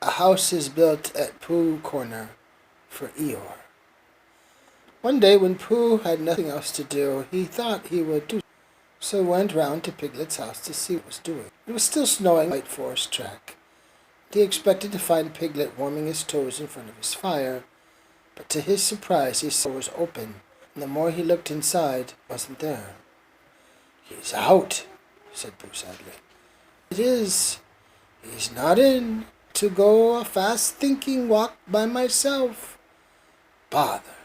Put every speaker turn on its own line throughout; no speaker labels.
A house is built at Pooh Corner for Eeyore. One day when Pooh had nothing else to do, he thought he would do so went round to Piglet's house to see what it was doing. It was still snowing on the White Forest track. He expected to find Piglet warming his toes in front of his fire, but to his surprise he saw it was open, and the more he looked inside, it wasn't there. "He's out," said Pooh sadly. "It is. He's not in to go a fast-thinking walk by myself. Bother."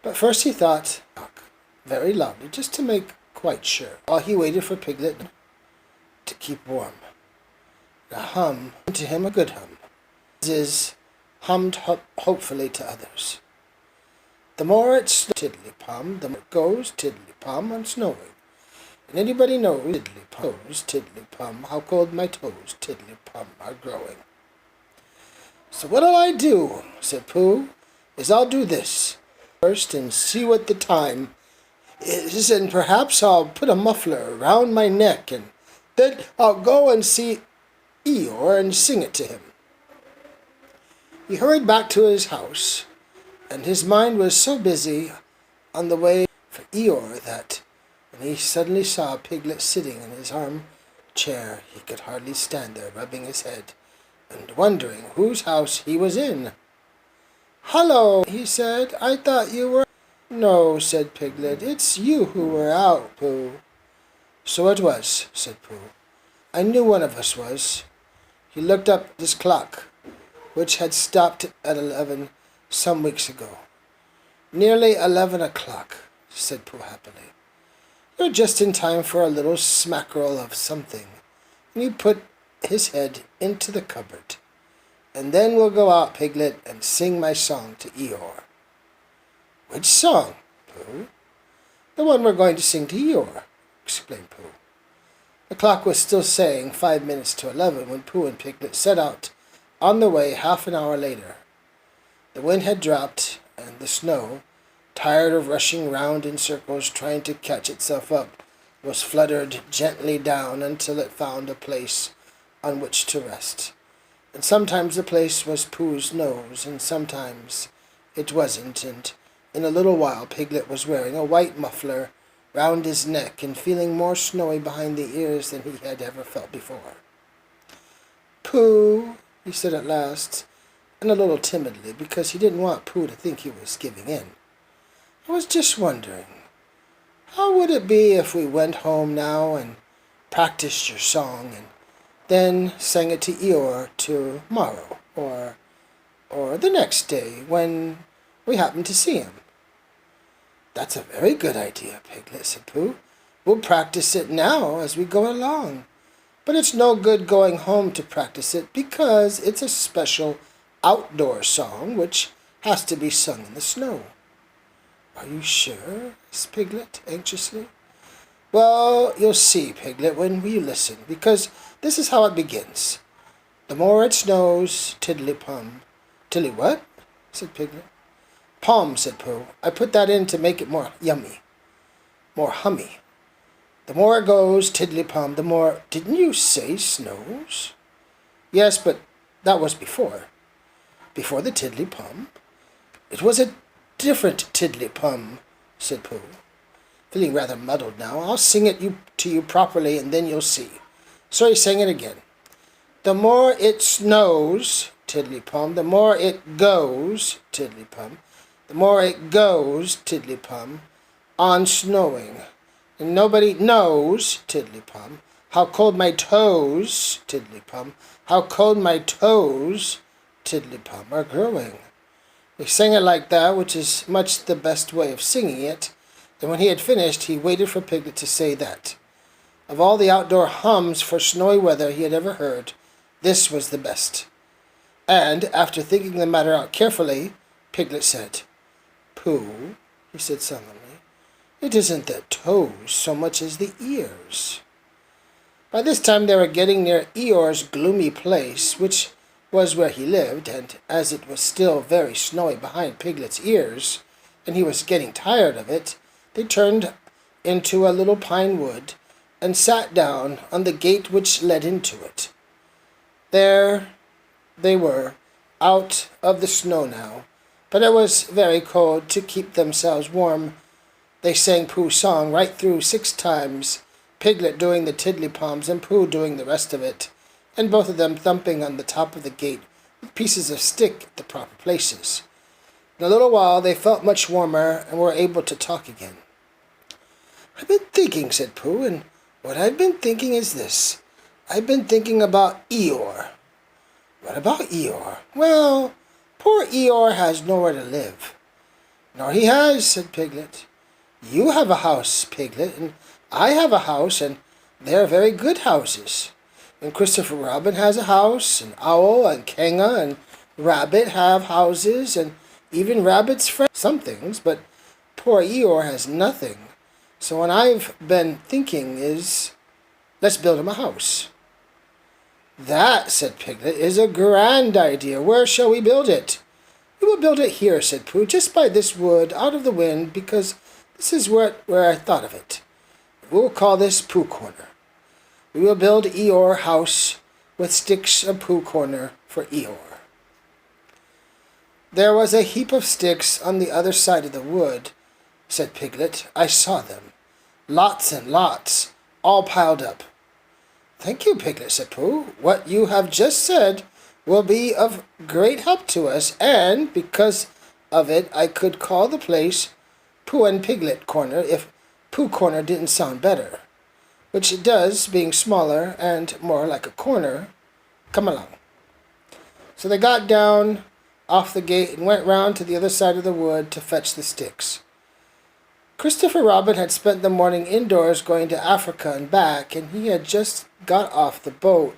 But first he thought, very loudly, just to make quite sure, while he waited for Piglet to keep warm. A hum to him, a good hum, is hummed hopefully to others. The more it snows, tiddly-pum, the more it goes tiddly-pum on snowing. And anybody knows tiddly-pum, how cold my toes, tiddly-pum, are growing. "So what'll I do," said Pooh, "is I'll do this first and see what the time is, and perhaps I'll put a muffler around my neck, and then I'll go and see Eeyore and sing it to him." He hurried back to his house, and his mind was so busy on the way for Eeyore that when he suddenly saw Piglet sitting in his armchair, he could hardly stand there, rubbing his head and wondering whose house he was in. "Hello," he said. "I thought you were—" "No," said Piglet. "It's you who were out, Pooh." "So it was," said Pooh. "I knew one of us was." He looked up at his clock, which had stopped at 11 some weeks ago. "Nearly 11 o'clock, said Pooh happily. "You're just in time for a little smackerel of something." And he put his head into the cupboard. "And then we'll go out, Piglet, and sing my song to Eeyore." "Which song, Pooh?" "The one we're going to sing to Eeyore," explained Pooh. The clock was still saying 5 minutes to 11 when Pooh and Piglet set out on the way half an hour later. The wind had dropped, and the snow, tired of rushing round in circles trying to catch itself up, was fluttered gently down until it found a place on which to rest. And sometimes the place was Pooh's nose, and sometimes it wasn't, and in a little while Piglet was wearing a white muffler round his neck and feeling more snowy behind the ears than he had ever felt before. "Pooh," he said at last, and a little timidly, because he didn't want Pooh to think he was giving in. "I was just wondering, how would it be if we went home now and practiced your song and then sang it to Eeyore tomorrow, or the next day when we happen to see him?" "That's a very good idea, Piglet," said Pooh. "We'll practice it now as we go along. But it's no good going home to practice it, because it's a special outdoor song which has to be sung in the snow." "Are you sure?" asked Piglet anxiously. "Well, you'll see, Piglet, when we listen, because this is how it begins. The more it snows, tiddly-pum." "Tilly what?" said Piglet. "Pom," said Pooh. "I put that in to make it more yummy, more hummy. The more it goes, tiddly-pum, the more—" "Didn't you say snows?" "Yes, but that was before." "Before the tiddly-pum?" "It was a different tiddly-pum," said Pooh, feeling rather muddled now. "I'll sing it to you properly, and then you'll see." So he sang it again. "The more it snows, tiddly-pum, the more it goes, tiddly-pum, the more it goes, tiddly-pum, on snowing. And nobody knows, tiddly-pum, how cold my toes, tiddly-pum, how cold my toes, tiddly-pum, are growing." He sang it like that, which is much the best way of singing it, and when he had finished, he waited for Piglet to say that, of all the outdoor hums for snowy weather he had ever heard, this was the best. And, after thinking the matter out carefully, Piglet said, "Pooh," he said solemnly, "it isn't the toes so much as the ears." By this time they were getting near Eeyore's gloomy place, which was where he lived, and as it was still very snowy behind Piglet's ears, and he was getting tired of it, they turned into a little pine wood and sat down on the gate which led into it. There They were out of the snow now, but it was very cold. To keep themselves warm, they sang Pooh's song right through 6 times, Piglet doing the tiddly-palms and Pooh doing the rest of it, and both of them thumping on the top of the gate with pieces of stick at the proper places. In a little while they felt much warmer and were able to talk again. "I've been thinking," said Pooh, "and what I've been thinking is this. I've been thinking about Eeyore." "What about Eeyore?" "Well, poor Eeyore has nowhere to live." "Nor he has," said Piglet. "You have a house, Piglet, and I have a house, and they're very good houses. And Christopher Robin has a house, and Owl and Kanga and Rabbit have houses, and even Rabbit's friends some things, but poor Eeyore has nothing. So what I've been thinking is, let's build him a house." "That," said Piglet, "is a grand idea. Where shall we build it?" "We will build it here," said Pooh, "just by this wood, out of the wind, because this is where I thought of it. We'll call this Pooh Corner. We will build Eeyore house with sticks of Pooh Corner for Eeyore." "There was a heap of sticks on the other side of the wood," said Piglet. "I saw them. Lots and lots, all piled up." "Thank you, Piglet," said Pooh. "What you have just said will be of great help to us, and because of it I could call the place Pooh and Piglet Corner if Pooh Corner didn't sound better, which it does, being smaller and more like a corner. Come along." So they got down off the gate and went round to the other side of the wood to fetch the sticks. Christopher Robin had spent the morning indoors going to Africa and back, and he had just got off the boat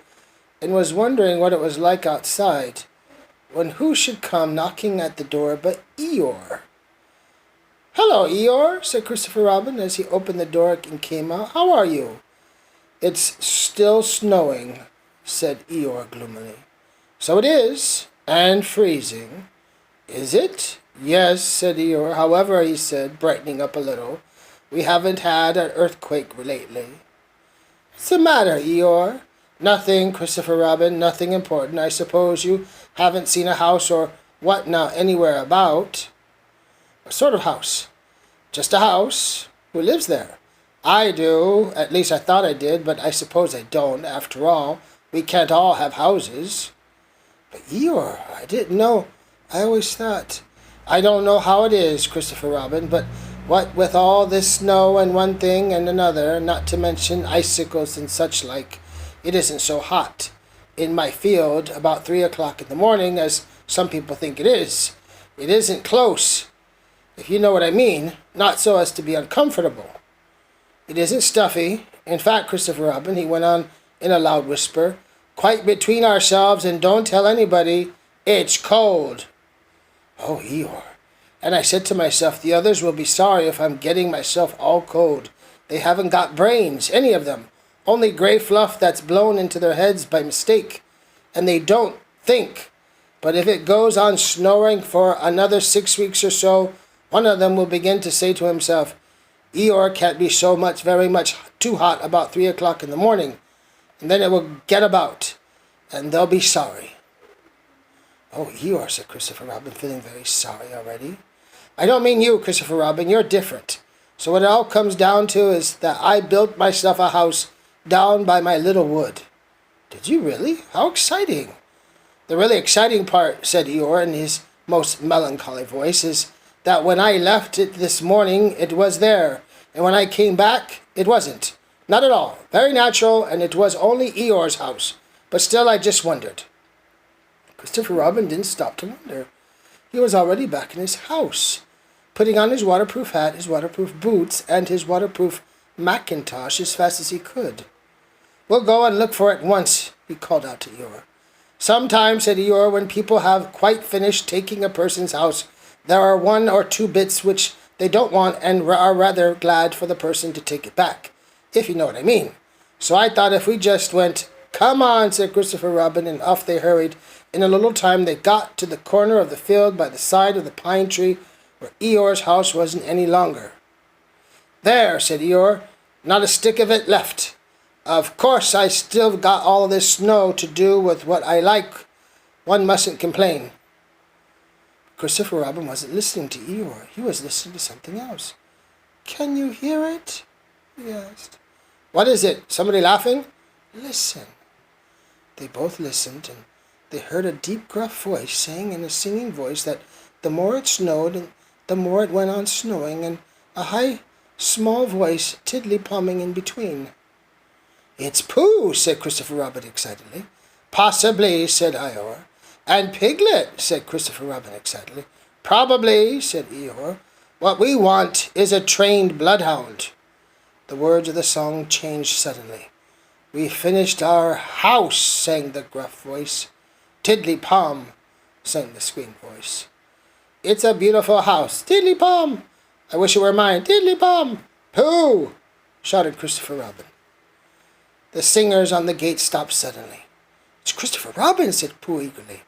and was wondering what it was like outside, when who should come knocking at the door but Eeyore. "Hello, Eeyore," said Christopher Robin as he opened the door and came out. "How are you?" "It's still snowing," said Eeyore gloomily. "So it is, and freezing." "Is it?" "Yes," said Eeyore. "However," he said, brightening up a little, "we haven't had an earthquake lately." "What's the matter, Eeyore?" "Nothing, Christopher Robin, nothing important. I suppose you haven't seen a house or what not anywhere about." "What sort of house?" "Just a house." "Who lives there?" "I do. At least I thought I did, but I suppose I don't. After all, we can't all have houses." "But Eeyore, I didn't know. I always thought—" "I don't know how it is, Christopher Robin, but what with all this snow and one thing and another, not to mention icicles and such like, it isn't so hot in my field about 3 o'clock in the morning as some people think it is. It isn't close, if you know what I mean, not so as to be uncomfortable. It isn't stuffy. In fact, Christopher Robin," he went on in a loud whisper, "quite between ourselves and don't tell anybody, it's cold." "Oh, Eeyore." And I said to myself, the others will be sorry if I'm getting myself all cold. They haven't got brains, any of them. Only gray fluff that's blown into their heads by mistake. And they don't think. But if it goes on snowing for another 6 weeks or so, one of them will begin to say to himself, Eeyore can't be so much, very much too hot about 3 o'clock in the morning. And then it will get about. And they'll be sorry." "Oh, Eeyore," said Christopher Robin, feeling very sorry already. "I don't mean you, Christopher Robin. You're different. So what it all comes down to is that I built myself a house down by my little wood." "Did you really? How exciting!" "The really exciting part," said Eeyore in his most melancholy voice, "is that when I left it this morning, it was there. And when I came back, it wasn't. Not at all. Very natural, and it was only Eeyore's house. But still, I just wondered." Christopher Robin didn't stop to wonder. He was already back in his house, putting on his waterproof hat, his waterproof boots, and his waterproof mackintosh as fast as he could. "We'll go and look for it once," he called out to Eeyore. "Sometimes," said Eeyore, "when people have quite finished taking a person's house, there are 1 or 2 bits which they don't want and are rather glad for the person to take it back, if you know what I mean. So I thought if we just went—" "Come on," said Christopher Robin, and off they hurried. In a little time they got to the corner of the field by the side of the pine tree where Eeyore's house wasn't any longer. "There," said Eeyore, "not a stick of it left. Of course I still got all this snow to do with what I like One mustn't complain." Christopher Robin wasn't listening to Eeyore. He was listening to something else. "Can you hear it?" he asked. "What is it? Somebody laughing?" "Listen." They both listened, and they heard a deep, gruff voice saying in a singing voice that the more it snowed, and the more it went on snowing, and a high, small voice tiddly-pomming in between. "It's Pooh," said Christopher Robin excitedly. "Possibly," said Eeyore. "And Piglet," said Christopher Robin excitedly. "Probably," said Eeyore. "What we want is a trained bloodhound." The words of the song changed suddenly. "We finished our house," sang the gruff voice. "Tiddly-pom," sang the squeak voice. "It's a beautiful house. Tiddly-pom. I wish it were mine. Tiddly-pom." "Pooh!" shouted Christopher Robin. The singers on the gate stopped suddenly. "It's Christopher Robin," said Pooh eagerly.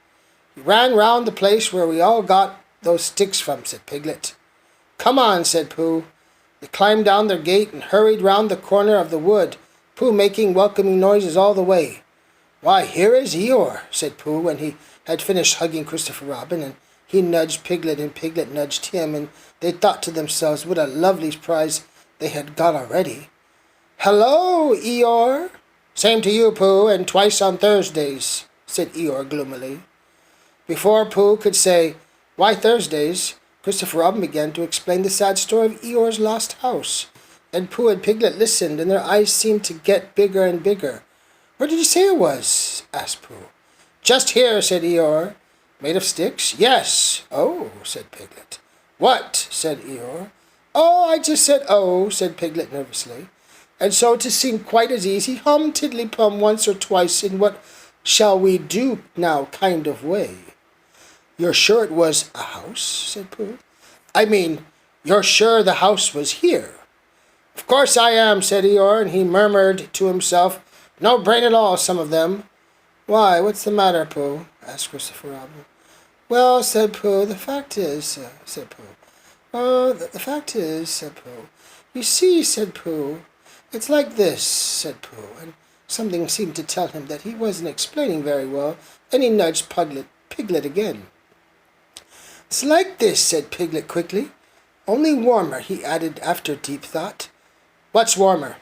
"He ran round the place where we all got those sticks from," said Piglet. "Come on," said Pooh. They climbed down their gate and hurried round the corner of the wood, Pooh making welcoming noises all the way. "Why, here is Eeyore," said Pooh when he had finished hugging Christopher Robin, and he nudged Piglet and Piglet nudged him, and they thought to themselves what a lovely prize they had got already. "Hello, Eeyore." "Same to you, Pooh, and twice on Thursdays," said Eeyore gloomily. Before Pooh could say, "Why Thursdays?" Christopher Robin began to explain the sad story of Eeyore's lost house, and Pooh and Piglet listened, and their eyes seemed to get bigger and bigger. "Where did you say it was?" asked Pooh. "Just here," said Eeyore. "Made of sticks?" "Yes." "Oh," said Piglet. "What?" said Eeyore. "Oh, I just said oh," said Piglet nervously. And so, to seem quite as easy, hummed Tiddly-Pum once or twice in what shall we do now kind of way. "You're sure it was a house?" said Pooh. "I mean, you're sure the house was here?" "Of course I am," said Eeyore, and he murmured to himself, "No brain at all, some of them." "Why, what's the matter, Pooh?" asked Christopher Robin. "Well," said Pooh, "the fact is," said Pooh. "Oh, the fact is," said Pooh. "You see," said Pooh. "It's like this," said Pooh, and something seemed to tell him that he wasn't explaining very well, and he nudged Piglet again. "It's like this," said Piglet quickly. "Only warmer," he added after deep thought. "What's warmer?"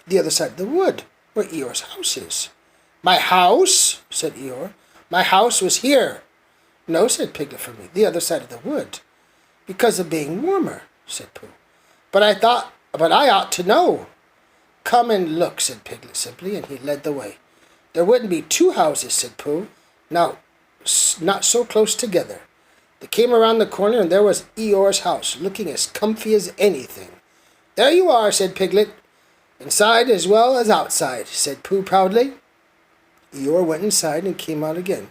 "The other side of the wood, where Eeyore's house is." "My house?" said Eeyore. "My house was here." "No," said Piglet firmly, "the other side of the wood." "Because of being warmer," said Pooh. But I ought to know." "Come and look," said Piglet simply, and he led the way. "There wouldn't be two houses," said Pooh. "Now, not so close together." They came around the corner, and there was Eeyore's house, looking as comfy as anything. "There you are," said Piglet. "Inside as well as outside," said Pooh proudly. Eeyore went inside and came out again.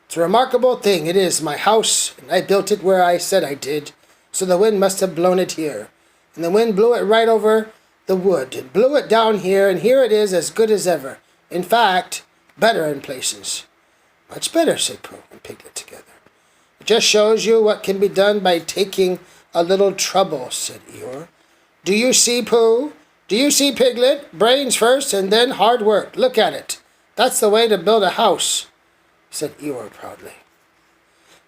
"It's a remarkable thing, it is, my house, and I built it where I said I did, so the wind must have blown it here. And the wind blew it right over the wood, and blew it down here, and here it is as good as ever. In fact, better in places." "Much better," said Pooh and Piglet together. "It just shows you what can be done by taking a little trouble," said Eeyore. "Do you see, Pooh? Do you see, Piglet? Brains first and then hard work. Look at it. That's the way to build a house," said Eeyore proudly.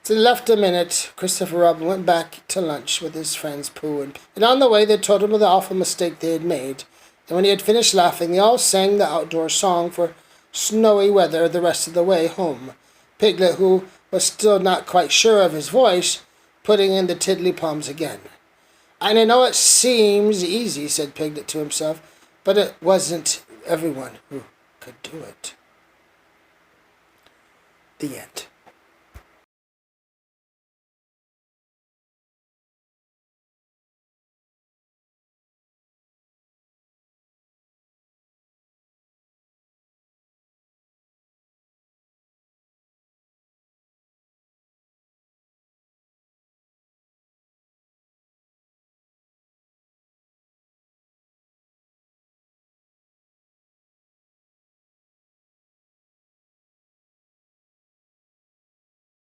So they left a minute. Christopher Robin went back to lunch with his friends Pooh, and on the way they told him of the awful mistake they had made. And when he had finished laughing, they all sang the outdoor song for snowy weather the rest of the way home. Piglet, who was still not quite sure of his voice, putting in the tiddly-poms again. "And I know it seems easy," said Piglet to himself, "but it wasn't everyone who could do it." The end.